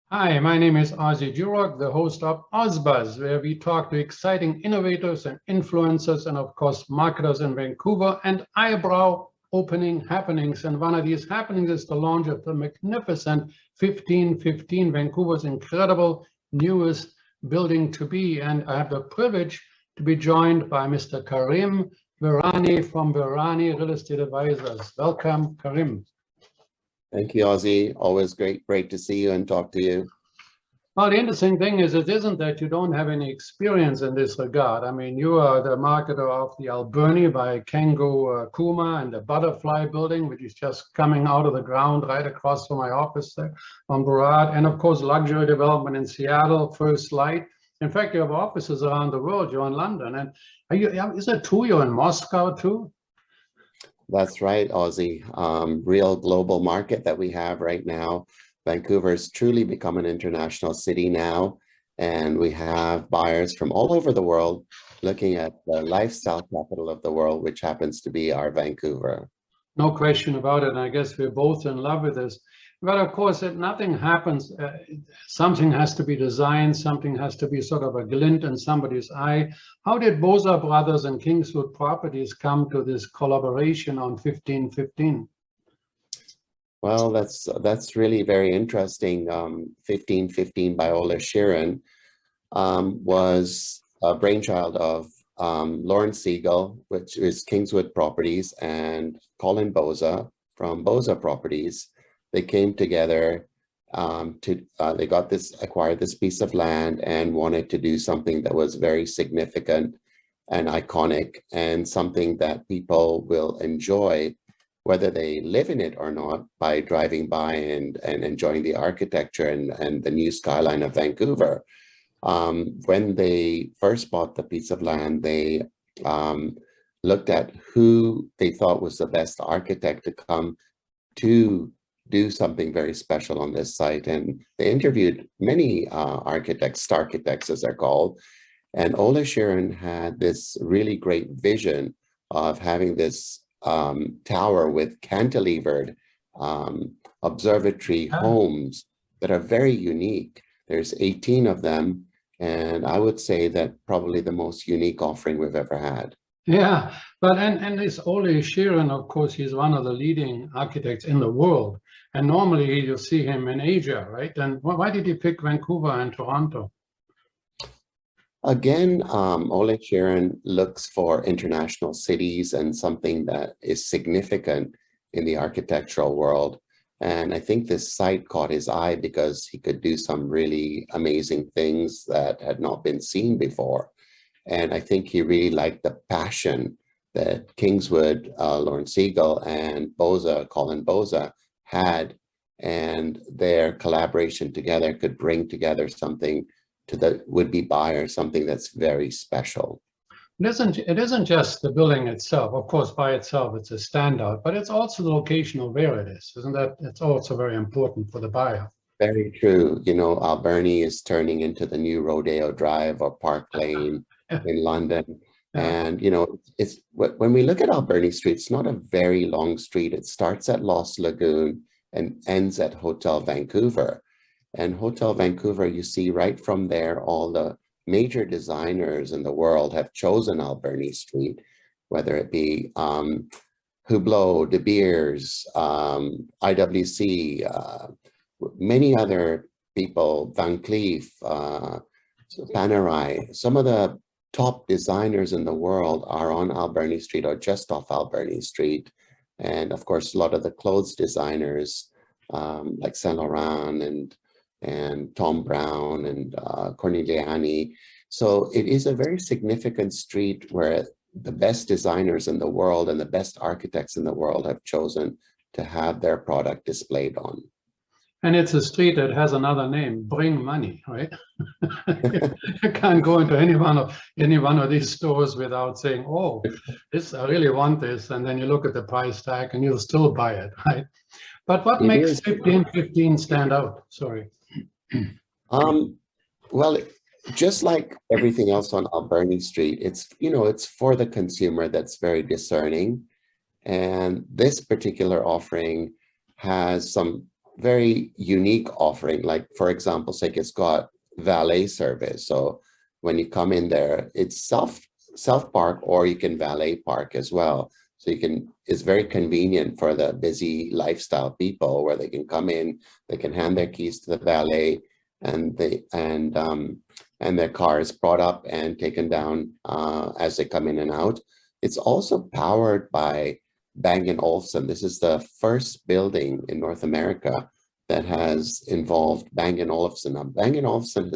Hi, my name is Ozzie Jurock, the host of OzBuzz, where we talk to exciting innovators and influencers and, of course, marketers in Vancouver and eyebrow-opening happenings. And one of these happenings is the launch of the magnificent 1515, Vancouver's incredible newest building to be. And I have the privilege to be joined by Mr. Karim Virani from Virani Real Estate Advisors. Welcome, Karim. Thank you, Ozzie. Always great to see you and talk to you. Well, the interesting thing is, it isn't that you don't have any experience in this regard. I mean, you are the marketer of the Alberni by Kengo Kuma and the Butterfly building, which is just coming out of the ground right across from my office there on Boulevard. And of course, luxury development in Seattle, First Light. In fact, you have offices around the world. You're in London. And is it true you're in Moscow too? That's right, Ozzie. Real global market that we have right now. Vancouver's truly become an international city now, and we have buyers from all over the world looking at the lifestyle capital of the world, which happens to be our Vancouver. No question about it. And I guess we're both in love with this. But of course, if nothing happens, something has to be designed, something has to be sort of a glint in somebody's eye. How did Bosa Brothers and Kingswood Properties come to this collaboration on 1515? Well, that's really very interesting. 1515 by Ole Scheeren was a brainchild of Lauren Siegel, which is Kingswood Properties, and Colin Bosa from Bosa Properties. They came together they acquired this piece of land and wanted to do something that was very significant and iconic and something that people will enjoy, whether they live in it or not, by driving by and enjoying the architecture and the new skyline of Vancouver. When they first bought the piece of land, they looked at who they thought was the best architect to come to do something very special on this site. And they interviewed many architects, starchitects as they're called. And Ole Scheeren had this really great vision of having this tower with cantilevered observatory homes that are very unique. There's 18 of them. And I would say that probably the most unique offering we've ever had. Yeah, but and this Ole Scheeren, of course, he's one of the leading architects in the world. And normally you see him in Asia, right? And why did he pick Vancouver and Toronto? Again, Ole Scheeren looks for international cities and something that is significant in the architectural world. And I think this site caught his eye because he could do some really amazing things that had not been seen before. And I think he really liked the passion that Kingswood, Lauren Siegel, and Bosa, Colin Bosa, had, and their collaboration together could bring together something to the would-be buyer, something that's very special. It isn't just the building itself. Of course, by itself, it's a standout, but it's also the location of where it is. Isn't that? It's also very important for the buyer. Very true. You know, Alberni is turning into the new Rodeo Drive or Park Lane in London. And, you know, it's when we look at Alberni Street, it's not a very long street. It starts at Lost Lagoon and ends at Hotel Vancouver. And Hotel Vancouver, you see right from there, all the major designers in the world have chosen Alberni Street, whether it be Hublot, De Beers, IWC, many other people, Van Cleef, Panerai. Some of the top designers in the world are on Alberni Street or just off Alberni Street. And of course, a lot of the clothes designers like Saint Laurent and Tom Brown and Corneliani. So it is a very significant street where the best designers in the world and the best architects in the world have chosen to have their product displayed on. And it's a street that has another name, Bring Money, right? You can't go into any one of these stores without saying, oh, I really want this. And then you look at the price tag and you'll still buy it, right? But what makes 1515 stand out? Sorry. Well, just like everything else on Alberni Street, it's for the consumer that's very discerning. And this particular offering has some very unique offering. Like, for example, say it's got valet service. So when you come in there, it's self park, or you can valet park as well. So you can, it's very convenient for the busy lifestyle people where they can come in, they can hand their keys to the valet, and their car is brought up and taken down as they come in and out. It's also powered by Bang & Olufsen. This is the first building in North America that has involved Bang & Olufsen. Now, Bang & Olufsen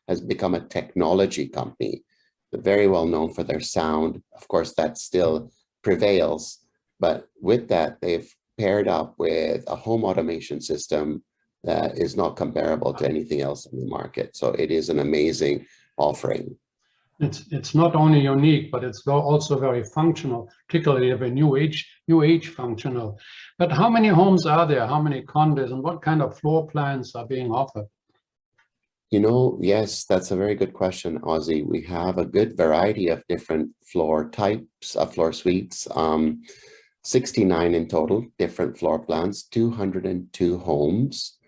has become a technology company. They're very well known for their sound. Of course, that still prevails, but with that, they've paired up with a home automation system that is not comparable to anything else in the market. So it is an amazing offering. It's not only unique, but it's also very functional, particularly of a new age functional. But how many homes are there? How many condos, and what kind of floor plans are being offered? You know, yes, that's a very good question, Ozzie. We have a good variety of different floor types of floor suites, 69 in total, different floor plans, 202 homes.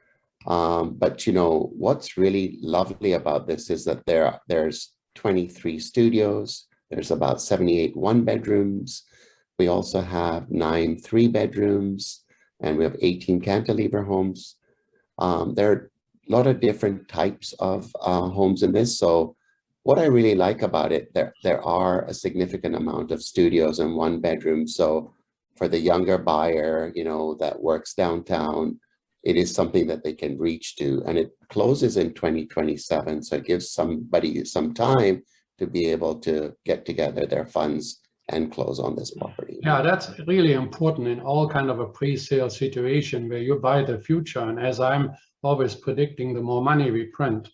But you know, what's really lovely about this is that there's 23 studios, there's about 78 one-bedrooms. We also have 9 3-bedrooms, and we have 18 cantilever homes. There are a lot of different types of homes in this. So what I really like about it, there are a significant amount of studios and one-bedrooms. So for the younger buyer, you know, that works downtown, it is something that they can reach to, and it closes in 2027. So it gives somebody some time to be able to get together their funds and close on this property. Yeah, that's really important in all kind of a pre-sale situation where you buy the future. And as I'm always predicting, the more money we print,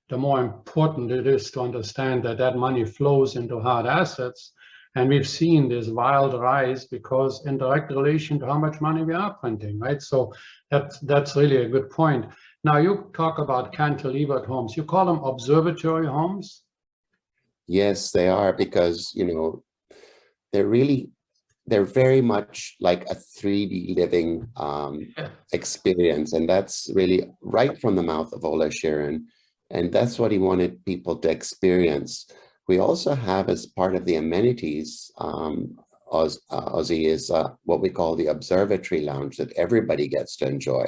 the more important it is to understand that that money flows into hard assets. And we've seen this wild rise because in direct relation to how much money we are printing, right? So that's really a good point. Now you talk about cantilevered homes. You call them observatory homes? Yes, they are, because, you know, they're very much like a 3D living experience. And that's really right from the mouth of Ole Scheeren. And that's what he wanted people to experience. We also have, as part of the amenities, Ozzie, is what we call the observatory lounge that everybody gets to enjoy.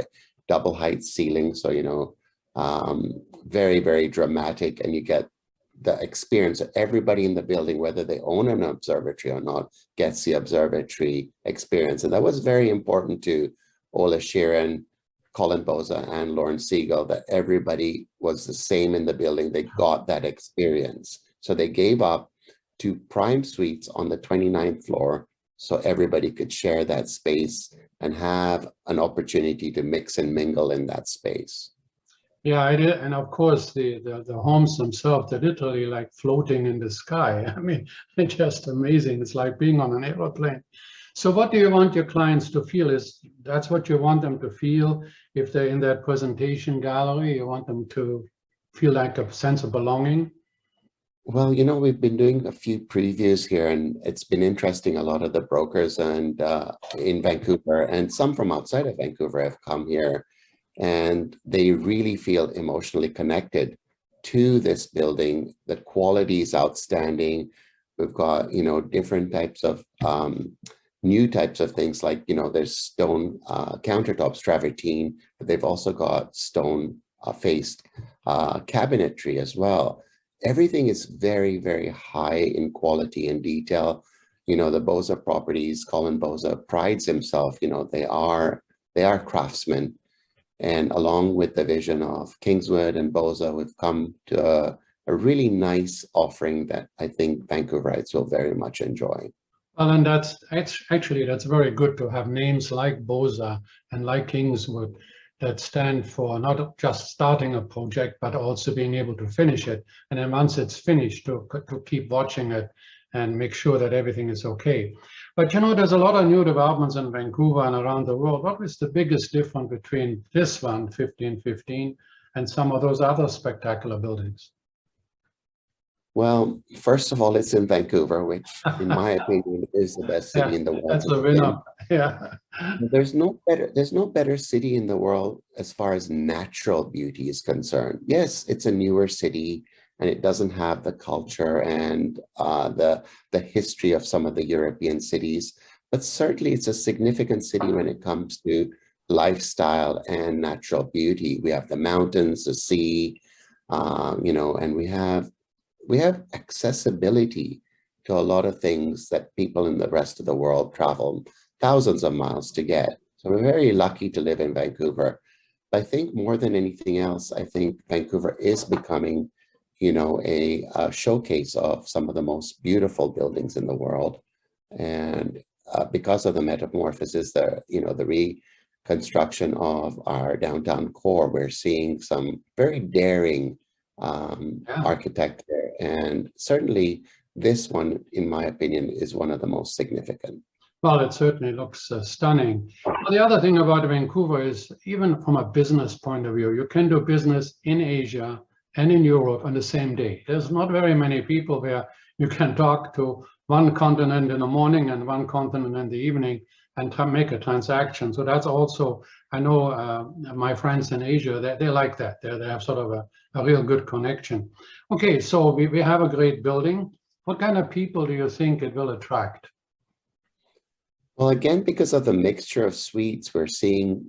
Double height ceiling, so, you know, very, very dramatic, and you get the experience of everybody in the building, whether they own an observatory or not, gets the observatory experience. And that was very important to Ole Scheeren, Colin Bosa, and Lauren Siegel, that everybody was the same in the building. They got that experience. So they gave up 2 prime suites on the 29th floor so everybody could share that space and have an opportunity to mix and mingle in that space. Yeah, I did. And of course, the homes themselves, they're literally like floating in the sky. I mean, it's just amazing. It's like being on an aeroplane. So what do you want your clients to feel? Is that's what you want them to feel if they're in that presentation gallery? You want them to feel like a sense of belonging? Well, you know, we've been doing a few previews here, and it's been interesting. A lot of the brokers and in Vancouver, and some from outside of Vancouver, have come here, and they really feel emotionally connected to this building. The quality is outstanding. We've got, you know, different types of new types of things, like, you know, there's stone countertops, travertine, but they've also got stone faced cabinetry as well. Everything is very, very high in quality and detail. You know, the Bosa properties, Colin Bosa prides himself, you know, they are craftsmen. And along with the vision of Kingswood and Bosa, we've come to a really nice offering that I think Vancouverites will very much enjoy. Well, and that's very good to have names like Bosa and like Kingswood that stand for not just starting a project, but also being able to finish it. And then once it's finished, to keep watching it and make sure that everything is okay. But you know, there's a lot of new developments in Vancouver and around the world. What is the biggest difference between this one, 1515, and some of those other spectacular buildings? Well, first of all, it's in Vancouver, which in my opinion is the best city in the world. That's a winner. Yeah. There's no better city in the world as far as natural beauty is concerned. Yes, it's a newer city and it doesn't have the culture and the history of some of the European cities, but certainly it's a significant city when it comes to lifestyle and natural beauty. We have the mountains, the sea, and we have accessibility to a lot of things that people in the rest of the world travel thousands of miles to get. So we're very lucky to live in Vancouver. But I think more than anything else, I think Vancouver is becoming, a showcase of some of the most beautiful buildings in the world. And because of the metamorphosis, the reconstruction of our downtown core, we're seeing some very daring architecture. And certainly this one, in my opinion, is one of the most significant. Well, it certainly looks stunning. Well, the other thing about Vancouver is, even from a business point of view, you can do business in Asia and in Europe on the same day. There's not very many people where you can talk to one continent in the morning and one continent in the evening and make a transaction. So that's also, I know my friends in Asia, they like that. They have sort of a real good connection. Okay, so we have a great building. What kind of people do you think it will attract? Well, again, because of the mixture of suites, we're seeing,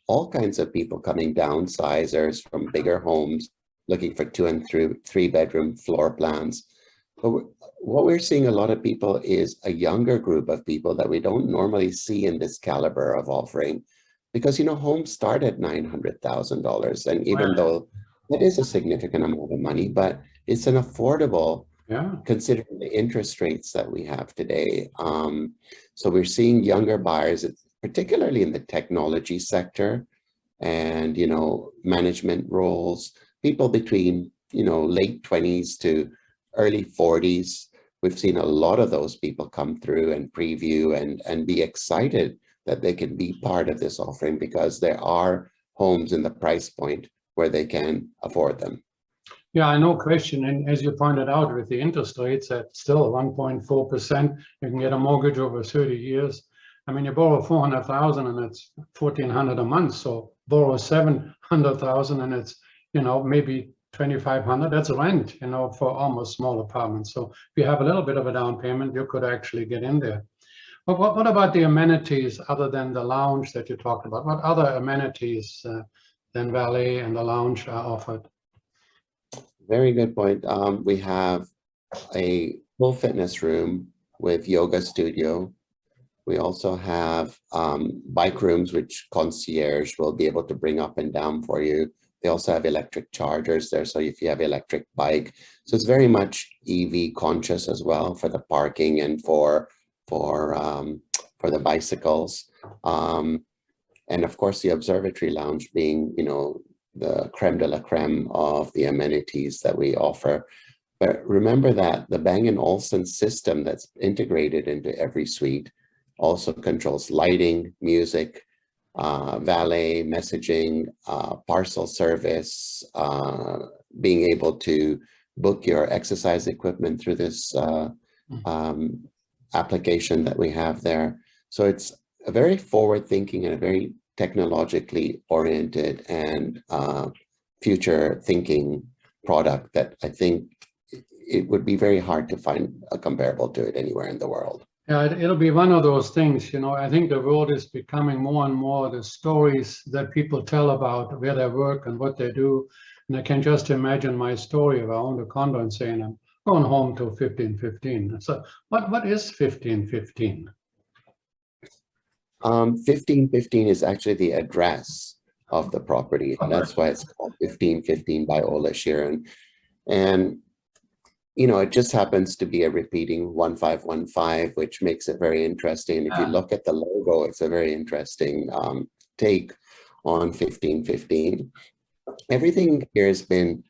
all kinds of people coming, downsizers from bigger homes, looking for 2 and 3 bedroom floor plans. But what we're seeing a lot of people is a younger group of people that we don't normally see in this caliber of offering, because, homes start at $900,000. And even though it is a significant amount of money, but it's an affordable, considering the interest rates that we have today. So we're seeing younger buyers, particularly in the technology sector and, management roles, people between, late 20s to early 40s. We've seen a lot of those people come through and preview and be excited that they can be part of this offering, because there are homes in the price point where they can afford them. Yeah, no question. And as you pointed out, with the interest rates at still 1.4%, you can get a mortgage over 30 years. I mean, you borrow 400,000 and it's 1,400 a month. So borrow 700,000 and it's, maybe 2,500. That's rent, for almost small apartments. So if you have a little bit of a down payment, you could actually get in there. But what about the amenities other than the lounge that you talked about? What other amenities than valet and the lounge are offered? Very good point. We have a full fitness room with yoga studio. We also have bike rooms, which concierge will be able to bring up and down for you. They also have electric chargers there, so if you have electric bike. So it's very much EV conscious as well, for the parking and for the bicycles. And of course, the observatory lounge being, the creme de la creme of the amenities that we offer. But remember that the Bang & Olufsen system that's integrated into every suite also controls lighting, music, valet, messaging, parcel service, being able to book your exercise equipment through this application that we have there. So it's a very forward-thinking and a very technologically oriented and future-thinking product that I think it would be very hard to find a comparable to it anywhere in the world. Yeah, it'll be one of those things, I think the world is becoming more and more the stories that people tell about where they work and what they do. And I can just imagine my story if I owned a condo and saying, I'm going home till 15:15. So what is 15:15? 1515 is actually the address of the property. And that's why it's called 1515 by Ole Scheeren. And, it just happens to be a repeating 1515, which makes it very interesting. If you look at the logo, it's a very interesting take on 1515. Everything here has been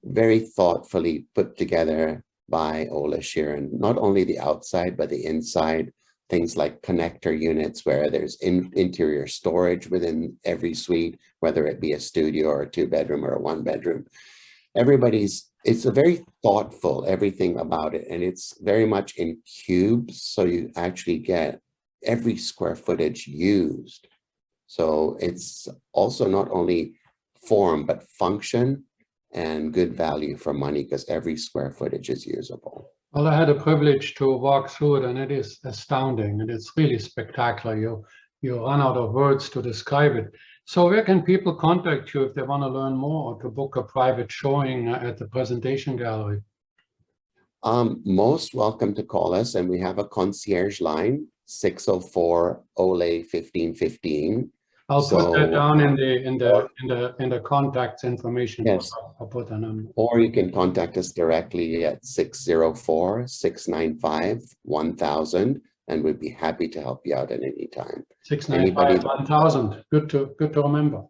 very thoughtfully put together by Ole Scheeren, not only the outside, but the inside. Things like connector units where there's interior storage within every suite, whether it be a studio or a 2-bedroom or a 1-bedroom. It's a very thoughtful, everything about it. And it's very much in cubes. So you actually get every square footage used. So it's also not only form, but function and good value for money, because every square footage is usable. Well, I had a privilege to walk through it, and it is astounding, and it's really spectacular. You run out of words to describe it. So where can people contact you if they want to learn more or to book a private showing at the presentation gallery? Most welcome to call us, and we have a concierge line, 604 Ole 1515. I'll put that down in the contacts information. Yes. I'll put that on. Or you can contact us directly at 604-695-1000, and we'd be happy to help you out at any time. 695-1000. Good to remember.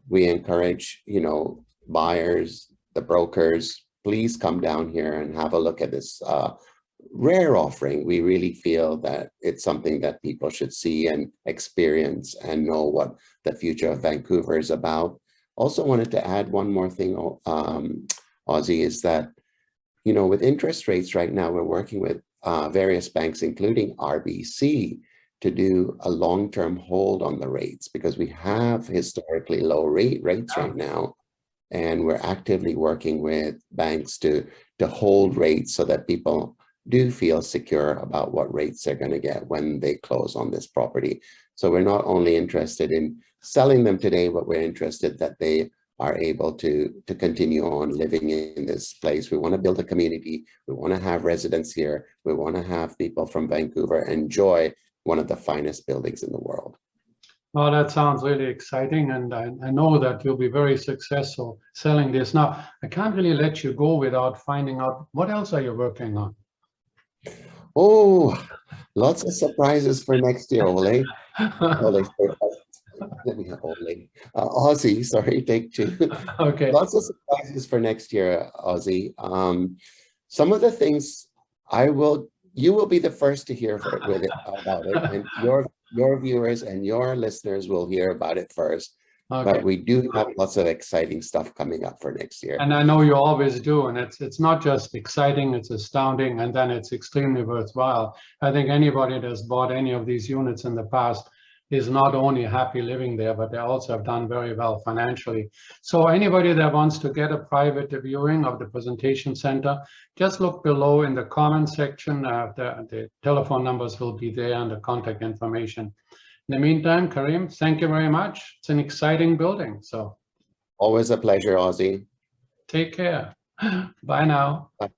We encourage, you know, buyers, the brokers, please come down here and have a look at this rare offering. We really feel that it's something that people should see and experience and know what the future of Vancouver is about. Also wanted to add one more thing, Ozzie, is that, you know, with interest rates right now, we're working with various banks, including RBC, to do a long-term hold on the rates, because we have historically low rates right now. And we're actively working with banks to hold rates so that people do feel secure about what rates they're going to get when they close on this property. So we're not only interested in selling them today, but we're interested that they are able to continue on living in this place. We want to build a community. We want to have residents here. We want to have people from Vancouver enjoy one of the finest buildings in the world. Well, that sounds really exciting, and I know that you'll be very successful selling this. Now, I can't really let you go without finding out, what else are you working on? Oh, lots of surprises for next year, Ole. Let me have Ole. Ozzie, sorry, take two. Okay. Lots of surprises for next year, Ozzie. Some of the things you will be the first to hear about it, and your viewers and your listeners will hear about it first. Okay. But we do have lots of exciting stuff coming up for next year. And I know you always do, and it's not just exciting, it's astounding, and then it's extremely worthwhile. I think anybody that's bought any of these units in the past is not only happy living there, but they also have done very well financially. So anybody that wants to get a private viewing of the presentation center, just look below in the comment section. The telephone numbers will be there and the contact information. In the meantime, Karim, thank you very much. It's an exciting building. So always a pleasure, Ozzie. Take care. Bye now. Bye.